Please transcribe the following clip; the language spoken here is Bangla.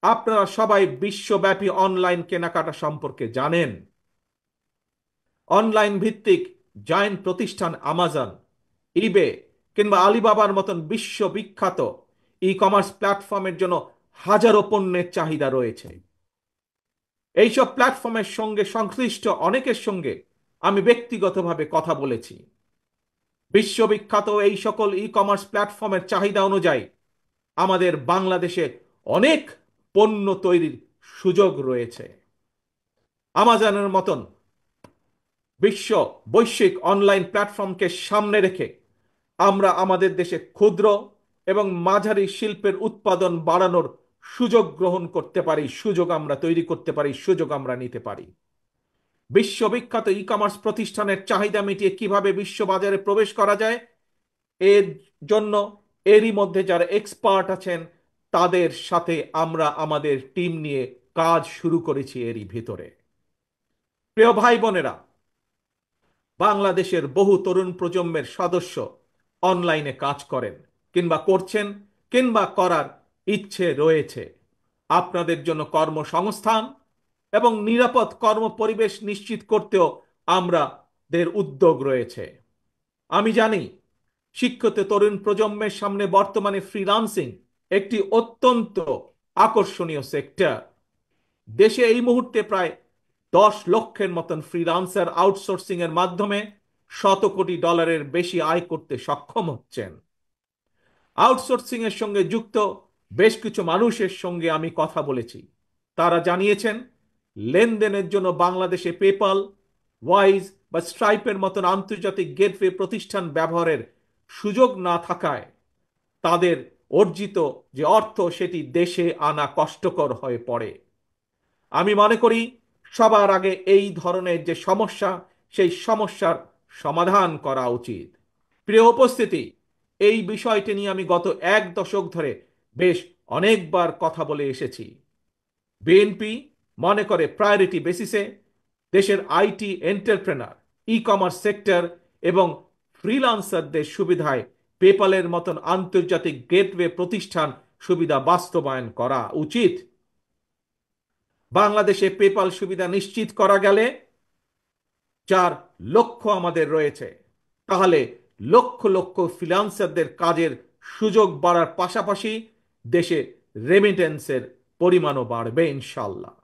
আপনারা সবাই বিশ্বব্যাপী অনলাইন কেনাকাটা সম্পর্কে জানেন। অনলাইন ভিত্তিক জায়ান্ট প্রতিষ্ঠান আমাজন, ইবে কিংবা আলিবাবার মতন বিশ্ববিখ্যাত ই কমার্স প্ল্যাটফর্মের জন্য হাজারো পণ্যের চাহিদা রয়েছে। এইসব প্ল্যাটফর্মের সঙ্গে সংশ্লিষ্ট অনেকের সঙ্গে আমি ব্যক্তিগতভাবে কথা বলেছি। বিশ্ববিখ্যাত এই সকল ই কমার্স প্ল্যাটফর্মের চাহিদা অনুযায়ী আমাদের বাংলাদেশে অনেক পণ্য তৈরির সুযোগ রয়েছে। আমাজনের মতন বিশ্ব বৈশ্বিক অনলাইন প্ল্যাটফর্মকে সামনে রেখে আমরা আমাদের দেশে ক্ষুদ্র এবং মাঝারি শিল্পের উৎপাদন বাড়ানোর সুযোগ গ্রহণ করতে পারি, সুযোগ আমরা তৈরি করতে পারি, সুযোগ আমরা নিতে পারি। বিশ্ববিখ্যাত ই কমার্স প্রতিষ্ঠানের চাহিদা মিটিয়ে কিভাবে বিশ্ববাজারে প্রবেশ করা যায়, এর জন্য এরই মধ্যে যারা এক্সপার্ট আছেন তাদের সাথে আমরা আমাদের টিম নিয়ে কাজ শুরু করেছি এরই ভিতরে। প্রিয় ভাই বোনেরা, বাংলাদেশের বহু তরুণ প্রজন্মের সদস্য অনলাইনে কাজ করেন কিংবা করছেন কিংবা করার ইচ্ছে রয়েছে। আপনাদের জন্য কর্মসংস্থান এবং নিরাপদ কর্মপরিবেশ নিশ্চিত করতেও আমাদের উদ্যোগ রয়েছে। আমি জানি শিক্ষিত তরুণ প্রজন্মের সামনে বর্তমানে ফ্রিল্যান্সিং একটি অত্যন্ত আকর্ষণীয় সেক্টর। দেশে এই মুহূর্তে প্রায় 10 লক্ষের মতন ফ্রিল্যান্সার আউটসোর্সিং এর মাধ্যমে $100 কোটি বেশি আয় করতে সক্ষম হচ্ছেন। আউটসোর্সিং এর সঙ্গে যুক্ত বেশ কিছু মানুষের সঙ্গে আমি কথা বলেছি। তারা জানিয়েছেন লেনদেনের জন্য বাংলাদেশে পেপাল, ওয়াইজ বা স্ট্রাইপের মতন আন্তর্জাতিক গেটওয়ে প্রতিষ্ঠান ব্যবহারের সুযোগ না থাকায় তাদের অর্জিত যে অর্থ সেটি দেশে আনা কষ্টকর হয়ে পড়ে। আমি মনে করি সবার আগে এই ধরনের যে সমস্যা, সেই সমস্যার সমাধান করা উচিত। প্রিয় উপস্থিতি, এই বিষয়টি নিয়ে আমি গত 1 দশক ধরে বেশ অনেকবার কথা বলে এসেছি। বিএনপি মনে করে প্রায়োরিটি বেসিসে দেশের IT entrepreneur, e commerce sector এবং ফ্রিল্যান্সারদের সুবিধায় পেপালের মতন আন্তর্জাতিক গেটওয়ে প্রতিষ্ঠান সুবিধা বাস্তবায়ন করা উচিত। বাংলাদেশে পেপাল সুবিধা নিশ্চিত করা গেলে, যার লক্ষ্য আমাদের রয়েছে, তাহলে লক্ষ লক্ষ ফ্রিল্যান্সারদের কাজের সুযোগ বাড়ার পাশাপাশি দেশে রেমিটেন্সের পরিমাণও বাড়বে ইনশাল্লাহ।